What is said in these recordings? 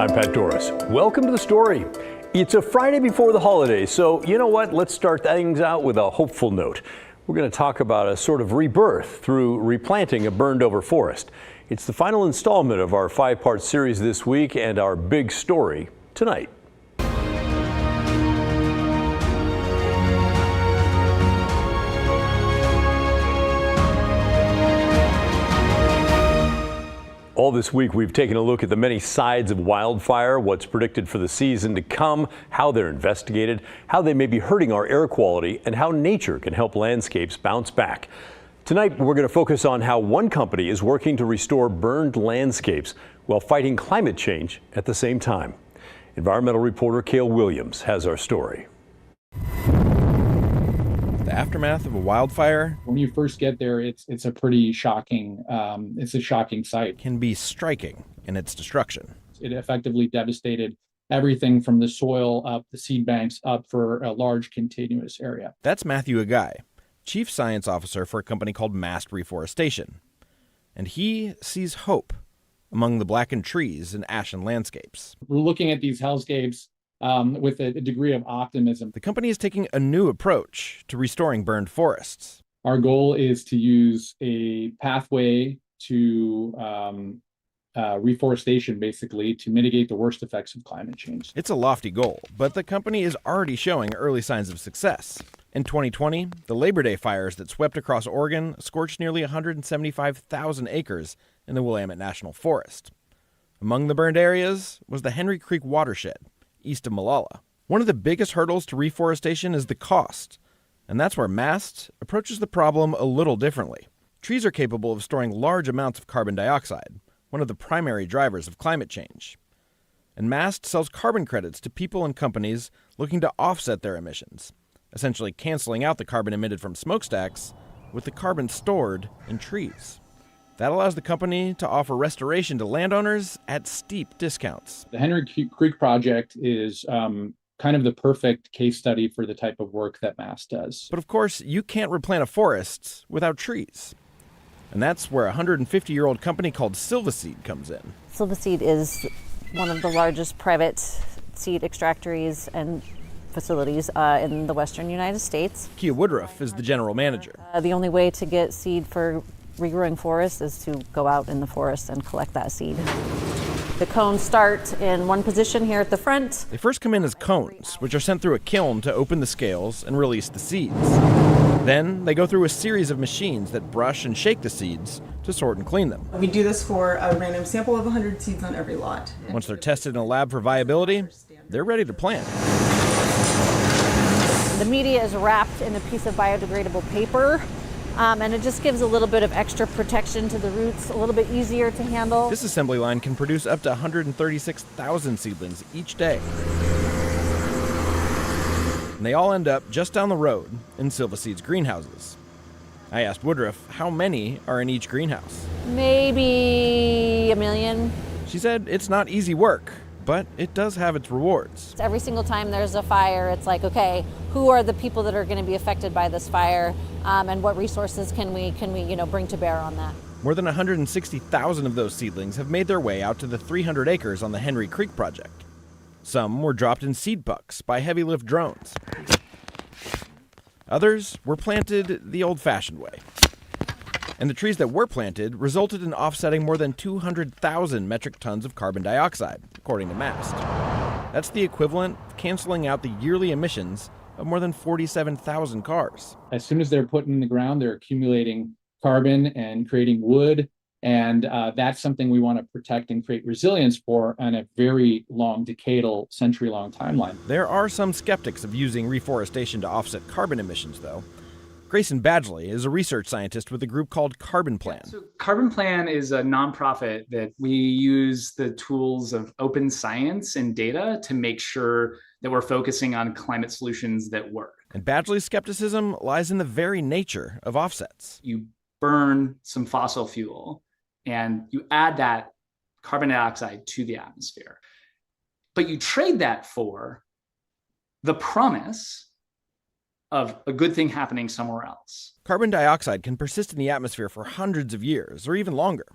I'm Pat Doris. Welcome to The Story. It's a Friday before the holidays, so you know what? Let's start things out with a hopeful note. We're going to talk about a sort of rebirth through replanting a burned over forest. It's the final installment of our 5-part series this week and our big story tonight. All this week, we've taken a look at the many sides of wildfire, what's predicted for the season to come, how they're investigated, how they may be hurting our air quality, and how nature can help landscapes bounce back. Tonight, we're going to focus on how one company is working to restore burned landscapes while fighting climate change at the same time. Environmental reporter Cale Williams has our story. The aftermath of a wildfire, when you first get there, it's a pretty shocking, it's a shocking sight. Can be striking in its destruction. It effectively devastated everything from the soil up, the seed banks up for a large continuous area. That's Matthew Agai, Chief Science Officer for a company called Mast Reforestation. And he sees hope among the blackened trees and ashen landscapes. We're looking at these hellscapes with a degree of optimism. The company is taking a new approach to restoring burned forests. Our goal is to use a pathway to reforestation, basically, to mitigate the worst effects of climate change. It's a lofty goal, but the company is already showing early signs of success. In 2020, the Labor Day fires that swept across Oregon scorched nearly 175,000 acres in the Willamette National Forest. Among the burned areas was the Henry Creek watershed, east of Molalla. One of the biggest hurdles to reforestation is the cost, and that's where Mast approaches the problem a little differently. Trees are capable of storing large amounts of carbon dioxide, one of the primary drivers of climate change. And Mast sells carbon credits to people and companies looking to offset their emissions, essentially canceling out the carbon emitted from smokestacks with the carbon stored in trees. That allows the company to offer restoration to landowners at steep discounts. The Henry Creek project is kind of the perfect case study for the type of work that Mast does. But of course, you can't replant a forest without trees. And that's where a 150-year-old company called Silvaseed comes in. Silvaseed is one of the largest private seed extractories and facilities in the western United States. Kia Woodruff is the general manager. The only way to get seed for regrowing forests is to go out in the forest and collect that seed. The cones start in one position here at the front. They first come in as cones, which are sent through a kiln to open the scales and release the seeds. Then they go through a series of machines that brush and shake the seeds to sort and clean them. We do this for a random sample of 100 seeds on every lot. Once they're tested in a lab for viability, they're ready to plant. The media is wrapped in a piece of biodegradable paper. And it just gives a little bit of extra protection to the roots, a little bit easier to handle. This assembly line can produce up to 136,000 seedlings each day. And they all end up just down the road in Silvaseed's greenhouses. I asked Woodruff how many are in each greenhouse. Maybe 1 million. She said it's not easy work, but it does have its rewards. Every single time there's a fire, it's like, okay, who are the people that are going to be affected by this fire, and what resources can we bring to bear on that? More than 160,000 of those seedlings have made their way out to the 300 acres on the Henry Creek project. Some were dropped in seed pucks by heavy lift drones. Others were planted the old-fashioned way. And the trees that were planted resulted in offsetting more than 200,000 metric tons of carbon dioxide, according to Mast. That's the equivalent of canceling out the yearly emissions of more than 47,000 cars. As soon as they're put in the ground, they're accumulating carbon and creating wood. And that's something we want to protect and create resilience for on a very long, decadal, century-long timeline. There are some skeptics of using reforestation to offset carbon emissions, though. Grayson Badgley is a research scientist with a group called Carbon Plan. So Carbon Plan is a nonprofit that we use the tools of open science and data to make sure that we're focusing on climate solutions that work. And Badgley's skepticism lies in the very nature of offsets. You burn some fossil fuel and you add that carbon dioxide to the atmosphere, but you trade that for the promise of a good thing happening somewhere else. Carbon dioxide can persist in the atmosphere for hundreds of years or even longer.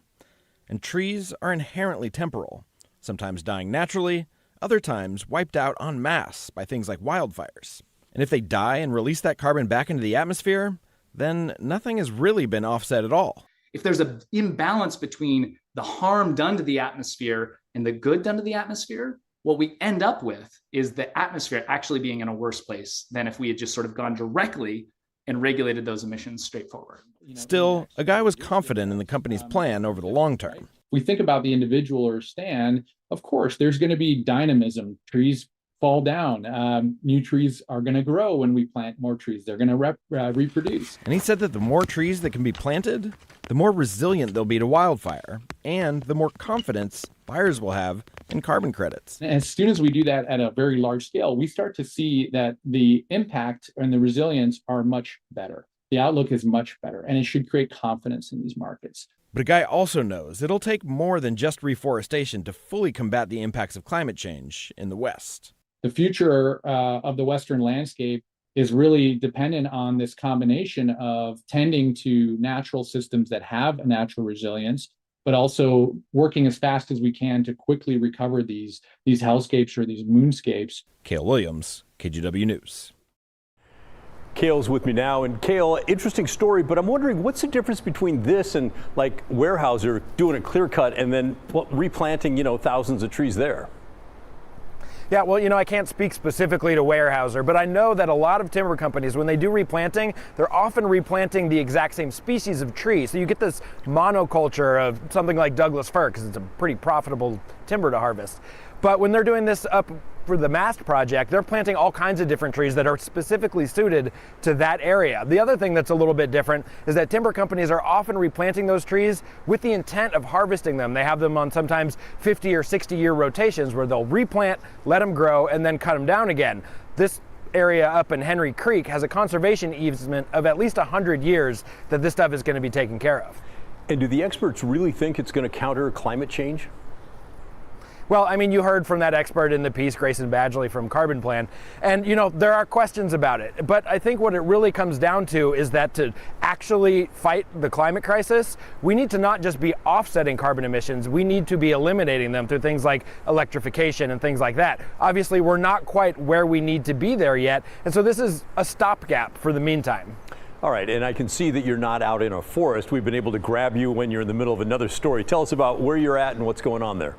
And trees are inherently temporal, sometimes dying naturally, other times wiped out en masse by things like wildfires. And if they die and release that carbon back into the atmosphere, then nothing has really been offset at all. If there's an imbalance between the harm done to the atmosphere and the good done to the atmosphere, what we end up with is the atmosphere actually being in a worse place than if we had just sort of gone directly and regulated those emissions straightforward. Still, a guy was confident in the company's plan over the long term. We think about the individual or stand, of course, there's going to be dynamism. Trees fall down. New trees are going to grow when we plant more trees. They're going to reproduce. And he said that the more trees that can be planted, the more resilient they'll be to wildfire, and the more confidence buyers will have in carbon credits. As soon as we do that at a very large scale, we start to see that the impact and the resilience are much better. The outlook is much better, and it should create confidence in these markets. But a guy also knows it'll take more than just reforestation to fully combat the impacts of climate change in the West. The future of the Western landscape is really dependent on this combination of tending to natural systems that have a natural resilience, but also working as fast as we can to quickly recover these hellscapes or these moonscapes. Cale Williams, KGW News. Cale's with me now, and Cale, interesting story, but I'm wondering what's the difference between this and like Weyerhaeuser doing a clear cut and then replanting, thousands of trees there? Yeah, well, I can't speak specifically to Weyerhaeuser, but I know that a lot of timber companies, when they do replanting, they're often replanting the exact same species of tree. So you get this monoculture of something like Douglas fir, because it's a pretty profitable timber to harvest. But when they're doing this up for the Mast project, they're planting all kinds of different trees that are specifically suited to that area. The other thing that's a little bit different is that timber companies are often replanting those trees with the intent of harvesting them. They have them on sometimes 50 or 60-year rotations where they'll replant, let them grow, and then cut them down again. This area up in Henry Creek has a conservation easement of at least 100 years that this stuff is going to be taken care of. And do the experts really think it's going to counter climate change? Well, I mean, you heard from that expert in the piece, Grayson Badgley from Carbon Plan, and there are questions about it. But I think what it really comes down to is that to actually fight the climate crisis, we need to not just be offsetting carbon emissions, we need to be eliminating them through things like electrification and things like that. Obviously, we're not quite where we need to be there yet, and so this is a stopgap for the meantime. All right, and I can see that you're not out in a forest. We've been able to grab you when you're in the middle of another story. Tell us about where you're at and what's going on there.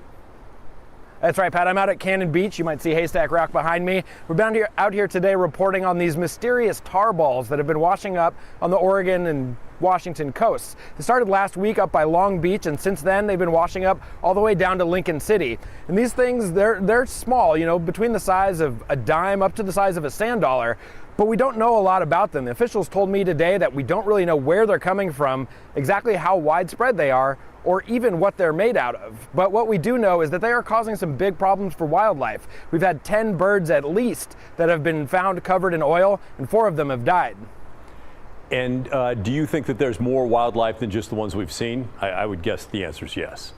That's right, Pat. I'm out at Cannon Beach. You might see Haystack Rock behind me. We're out here today reporting on these mysterious tar balls that have been washing up on the Oregon and Washington coasts. They started last week up by Long Beach, and since then they've been washing up all the way down to Lincoln City. And these things, they're small, between the size of a dime up to the size of a sand dollar. But we don't know a lot about them. The officials told me today that we don't really know where they're coming from, exactly how widespread they are, or even what they're made out of. But what we do know is that they are causing some big problems for wildlife. We've had 10 birds at least that have been found covered in oil, and 4 of them have died. And do you think that there's more wildlife than just the ones we've seen? I would guess the answer is yes.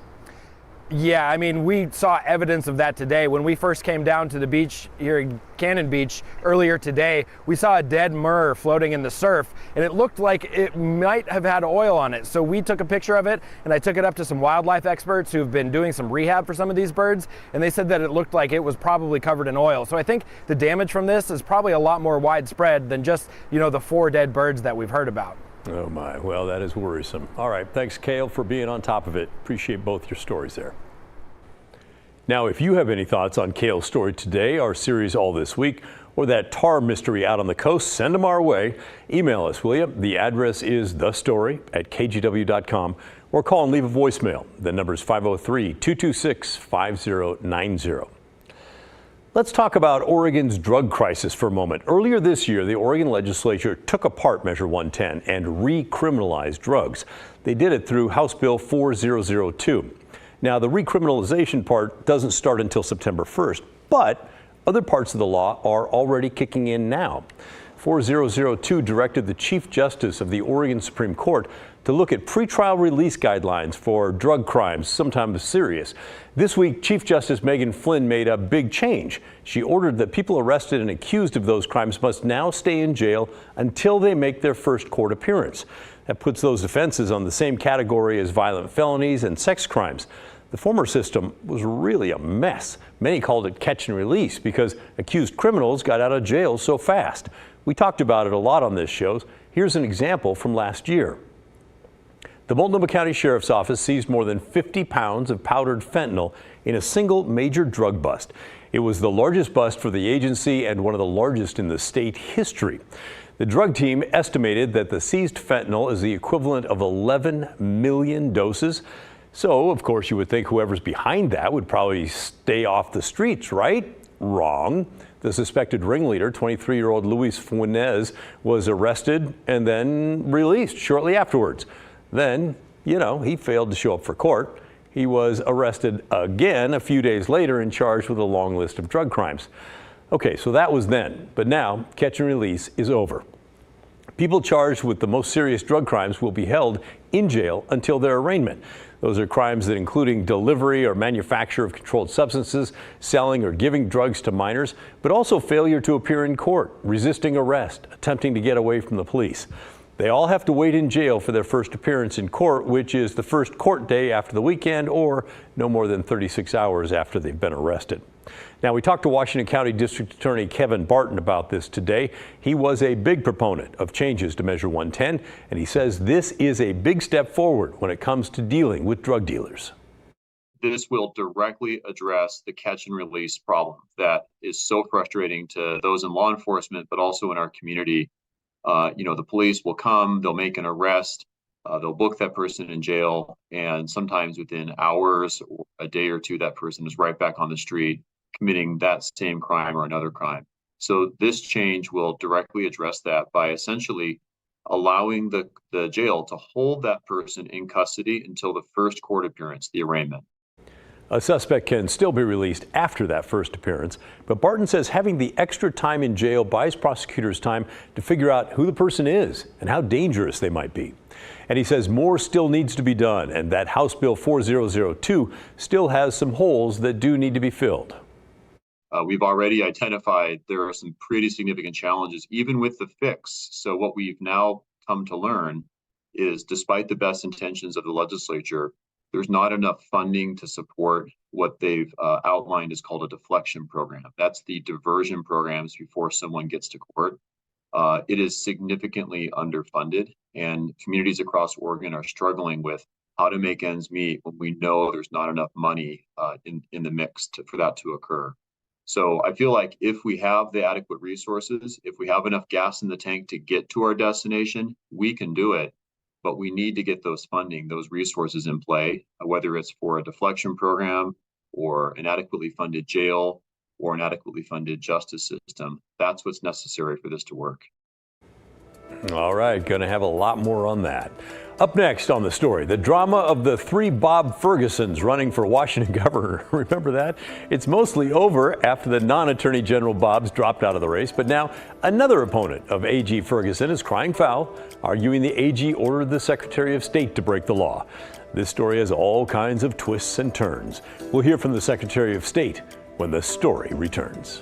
Yeah, I mean, we saw evidence of that today. When we first came down to the beach here in Cannon Beach earlier today, we saw a dead murre floating in the surf, and it looked like it might have had oil on it. So we took a picture of it, and I took it up to some wildlife experts who've been doing some rehab for some of these birds, and they said that it looked like it was probably covered in oil. So I think the damage from this is probably a lot more widespread than just, the 4 dead birds that we've heard about. Oh my, well, that is worrisome. All right, thanks, Cale, for being on top of it. Appreciate both your stories there. Now, if you have any thoughts on Cale's story today, our series All This Week, or that tar mystery out on the coast, send them our way. Email us, will you? The address is thestory@kgw.com, or call and leave a voicemail. The number is 503-226-5090. Let's talk about Oregon's drug crisis for a moment. Earlier this year, the Oregon legislature took apart Measure 110 and recriminalized drugs. They did it through House Bill 4002. Now, the recriminalization part doesn't start until September 1st, but other parts of the law are already kicking in now. 4002 directed the Chief Justice of the Oregon Supreme Court to look at pretrial release guidelines for drug crimes, sometimes serious. This week, Chief Justice Megan Flynn made a big change. She ordered that people arrested and accused of those crimes must now stay in jail until they make their first court appearance. That puts those offenses on the same category as violent felonies and sex crimes. The former system was really a mess. Many called it catch and release because accused criminals got out of jail so fast. We talked about it a lot on this show. Here's an example from last year. The Multnomah County Sheriff's Office seized more than 50 pounds of powdered fentanyl in a single major drug bust. It was the largest bust for the agency and one of the largest in the state history. The drug team estimated that the seized fentanyl is the equivalent of 11 million doses. So, of course, you would think whoever's behind that would probably stay off the streets, right? Wrong. The suspected ringleader, 23-year-old Luis Funes, was arrested and then released shortly afterwards. Then, he failed to show up for court. He was arrested again a few days later and charged with a long list of drug crimes. Okay, so that was then, but now catch and release is over. People charged with the most serious drug crimes will be held in jail until their arraignment. Those are crimes that including delivery or manufacture of controlled substances, selling or giving drugs to minors, but also failure to appear in court, resisting arrest, attempting to get away from the police. They all have to wait in jail for their first appearance in court, which is the first court day after the weekend or no more than 36 hours after they've been arrested. Now, we talked to Washington County District Attorney Kevin Barton about this today. He was a big proponent of changes to Measure 110, and he says this is a big step forward when it comes to dealing with drug dealers. This will directly address the catch and release problem that is so frustrating to those in law enforcement, but also in our community. The police will come, they'll make an arrest, they'll book that person in jail, and sometimes within hours or a day or two, that person is right back on the street committing that same crime or another crime. So this change will directly address that by essentially allowing the jail to hold that person in custody until the first court appearance, the arraignment. A suspect can still be released after that first appearance, but Barton says having the extra time in jail buys prosecutors time to figure out who the person is and how dangerous they might be. And he says more still needs to be done and that House Bill 4002 still has some holes that do need to be filled. We've already identified there are some pretty significant challenges, even with the fix. So what we've now come to learn is despite the best intentions of the legislature, there's not enough funding to support what they've outlined is called a deflection program. That's the diversion programs before someone gets to court. It is significantly underfunded, and communities across Oregon are struggling with how to make ends meet when we know there's not enough money in the mix for that to occur. So I feel like if we have the adequate resources, if we have enough gas in the tank to get to our destination, we can do it. But we need to get those funding, those resources in play, whether it's for a deflection program or an adequately funded jail or an adequately funded justice system. That's what's necessary for this to work. All right, going to have a lot more on that. Up next on the story, the drama of the 3 Bob Fergusons running for Washington governor. Remember that? It's mostly over after the non-Attorney General Bobs dropped out of the race, but now another opponent of AG Ferguson is crying foul, arguing the AG ordered the Secretary of State to break the law. This story has all kinds of twists and turns. We'll hear from the Secretary of State when the story returns.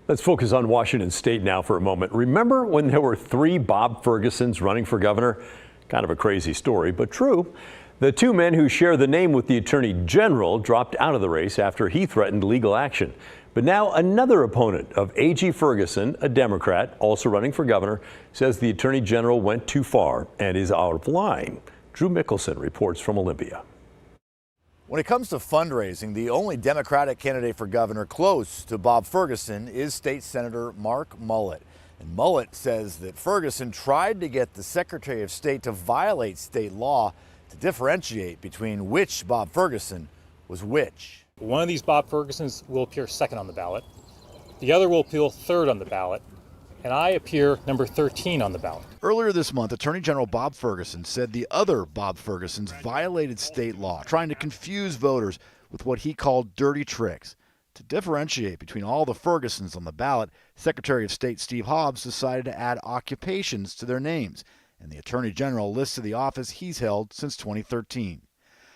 Let's focus on Washington State now for a moment. Remember when there were 3 Bob Fergusons running for governor? Kind of a crazy story, but true. The 2 men who share the name with the Attorney General dropped out of the race after he threatened legal action. But now another opponent of A.G. Ferguson, a Democrat, also running for governor, says the Attorney General went too far and is out of line. Drew Mickelson reports from Olympia. When it comes to fundraising, the only Democratic candidate for governor close to Bob Ferguson is State Senator Mark Mullet. And Mullet says that Ferguson tried to get the Secretary of State to violate state law to differentiate between which Bob Ferguson was which. One of these Bob Fergusons will appear second on the ballot. The other will appear third on the ballot. And I appear number 13 on the ballot. Earlier this month, Attorney General Bob Ferguson said the other Bob Fergusons violated state law, trying to confuse voters with what he called dirty tricks. To differentiate between all the Fergusons on the ballot, Secretary of State Steve Hobbs decided to add occupations to their names, and the Attorney General listed the office he's held since 2013.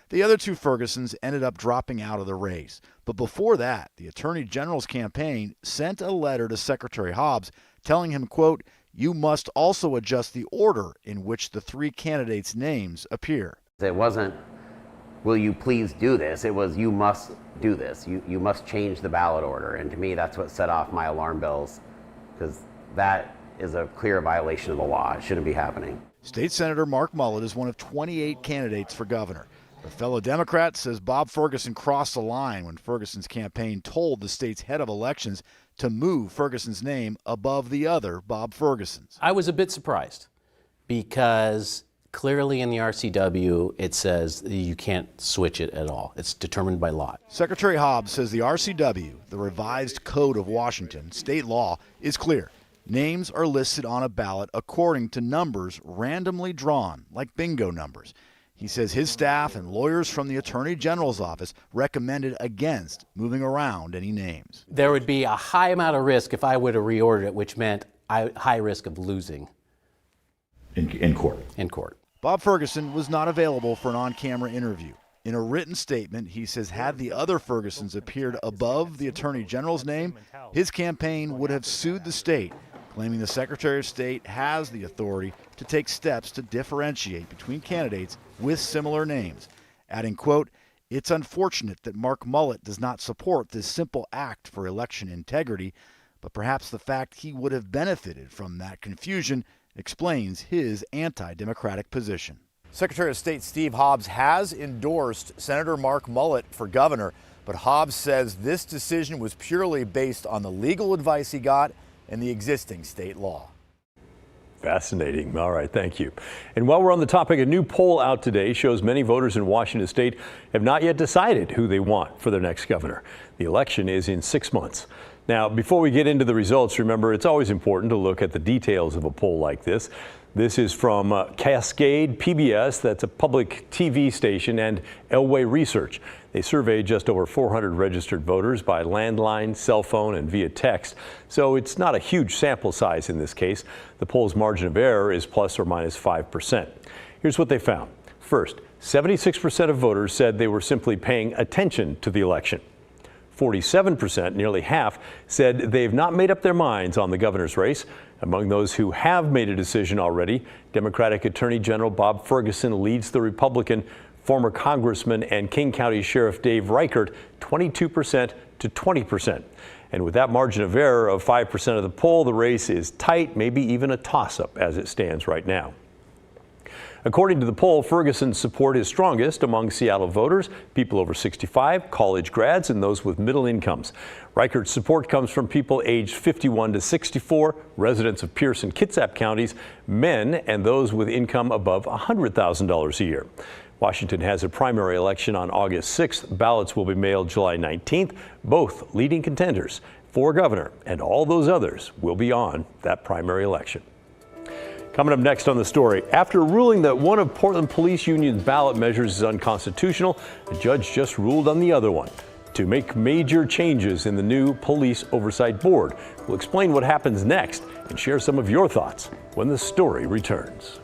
The other 2 Fergusons ended up dropping out of the race. But before that, the Attorney General's campaign sent a letter to Secretary Hobbs telling him, quote, "You must also adjust the order in which the 3 candidates' names appear." It wasn't, will you please do this? It was, you must do this. You must change the ballot order. And to me, that's what set off my alarm bells, because that is a clear violation of the law. It shouldn't be happening. State Senator Mark Mullet is one of 28 candidates for governor. The fellow Democrat says Bob Ferguson crossed the line when Ferguson's campaign told the state's head of elections to move Ferguson's name above the other Bob Ferguson's. I was a bit surprised because clearly in the RCW it says you can't switch it at all. It's determined by lot. Secretary Hobbs says the RCW, the revised code of Washington, state law, is clear. Names are listed on a ballot according to numbers randomly drawn, like bingo numbers. He says his staff and lawyers from the Attorney General's office recommended against moving around any names. There would be a high amount of risk if I would have reordered it, which meant high risk of losing. In court. In court. Bob Ferguson was not available for an on-camera interview. In a written statement, he says had the other Fergusons appeared above the Attorney General's name, his campaign would have sued the state, claiming the Secretary of State has the authority to take steps to differentiate between candidates with similar names, adding, quote, "It's unfortunate that Mark Mullet does not support this simple act for election integrity, but perhaps the fact he would have benefited from that confusion explains his anti-democratic position." Secretary of State Steve Hobbs has endorsed Senator Mark Mullet for governor, but Hobbs says this decision was purely based on the legal advice he got and the existing state law. Fascinating. All right, thank you. And while we're on the topic, a new poll out today shows many voters in Washington State have not yet decided who they want for their next governor. The election is in 6 months. Now, before we get into the results, remember, it's always important to look at the details of a poll like this. This is from Cascade PBS, that's a public TV station, and Elway Research. They surveyed just over 400 registered voters by landline, cell phone, and via text. So it's not a huge sample size in this case. The poll's margin of error is plus or minus 5%. Here's what they found. First, 76% of voters said they were simply paying attention to the election. 47%, nearly half, said they've not made up their minds on the governor's race. Among those who have made a decision already, Democratic Attorney General Bob Ferguson leads the Republican, former Congressman and King County Sheriff Dave Reichert, 22% to 20%. And with that margin of error of 5% of the poll, the race is tight, maybe even a toss-up as it stands right now. According to the poll, Ferguson's support is strongest among Seattle voters, people over 65, college grads, and those with middle incomes. Reichert's support comes from people aged 51 to 64, residents of Pierce and Kitsap counties, men, and those with income above $100,000 a year. Washington has a primary election on August 6th. Ballots will be mailed July 19th. Both leading contenders for governor and all those others will be on that primary election. Coming up next on the story, after ruling that one of Portland Police Union's ballot measures is unconstitutional, a judge just ruled on the other one to make major changes in the new Police Oversight Board. We'll explain what happens next and share some of your thoughts when the story returns.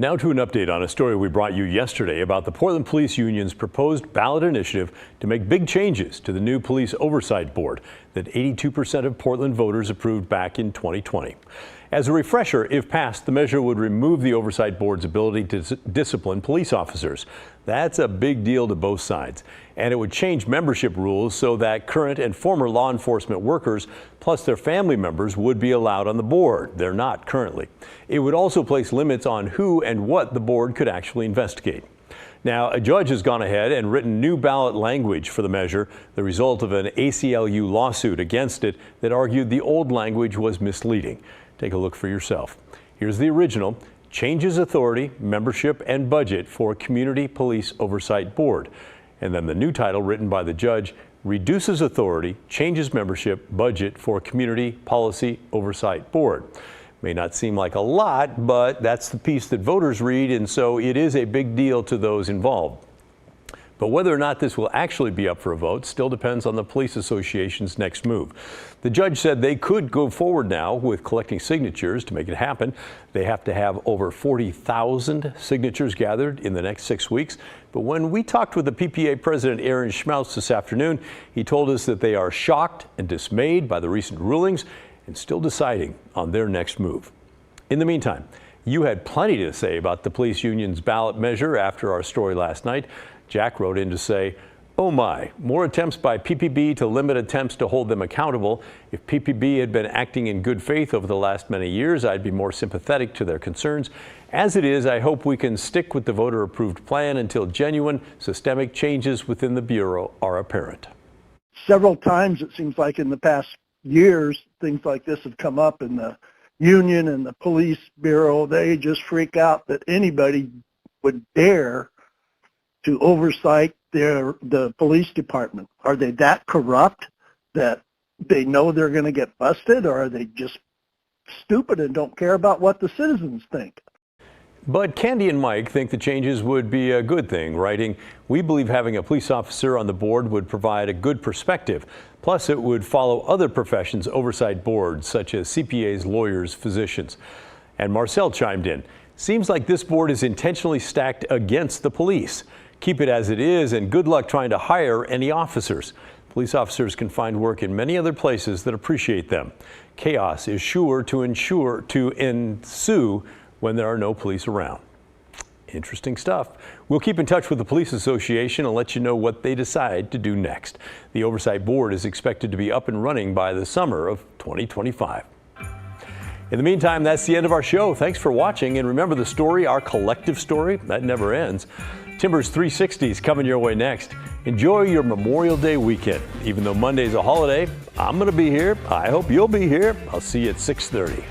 Now to an update on a story we brought you yesterday about the Portland Police Union's proposed ballot initiative to make big changes to the new Police Oversight Board that 82% of Portland voters approved back in 2020. As a refresher, if passed, the measure would remove the Oversight Board's ability to discipline police officers. That's a big deal to both sides. And it would change membership rules so that current and former law enforcement workers, plus their family members, would be allowed on the board. They're not currently. It would also place limits on who and what the board could actually investigate. Now, a judge has gone ahead and written new ballot language for the measure, the result of an ACLU lawsuit against it that argued the old language was misleading. Take a look for yourself. Here's the original. Changes authority, membership, and budget for Community Police Oversight Board. And then the new title, written by the judge, reduces authority, changes membership, budget for Community Policy Oversight Board. May not seem like a lot, but that's the piece that voters read, and so it is a big deal to those involved. But whether or not this will actually be up for a vote still depends on the Police Association's next move. The judge said they could go forward now with collecting signatures to make it happen. They have to have over 40,000 signatures gathered in the next 6 weeks. But when we talked with the PPA president, Aaron Schmautz, this afternoon, he told us that they are shocked and dismayed by the recent rulings and still deciding on their next move. In the meantime, you had plenty to say about the police union's ballot measure after our story last night. Jack wrote in to say, oh my, more attempts by PPB to limit attempts to hold them accountable. If PPB had been acting in good faith over the last many years, I'd be more sympathetic to their concerns. As it is, I hope we can stick with the voter-approved plan until genuine systemic changes within the Bureau are apparent. Several times, it seems like in the past years, things like this have come up in the union and the police bureau. They just freak out that anybody would dare to oversight the police department. Are they that corrupt that they know they're going to get busted, or are they just stupid and don't care about what the citizens think? But Candy and Mike think the changes would be a good thing, writing, we believe having a police officer on the board would provide a good perspective. Plus, it would follow other professions' oversight boards, such as CPAs, lawyers, physicians. And Marcel chimed in, seems like this board is intentionally stacked against the police. Keep it as it is, and good luck trying to hire any officers. Police officers can find work in many other places that appreciate them. Chaos is sure to ensue when there are no police around. Interesting stuff. We'll keep in touch with the Police Association and let you know what they decide to do next. The Oversight Board is expected to be up and running by the summer of 2025. In the meantime, that's the end of our show. Thanks for watching, and remember the story, our collective story, that never ends. Timbers 360 is coming your way next. Enjoy your Memorial Day weekend. Even though Monday's a holiday, I'm going to be here. I hope you'll be here. I'll see you at 6:30.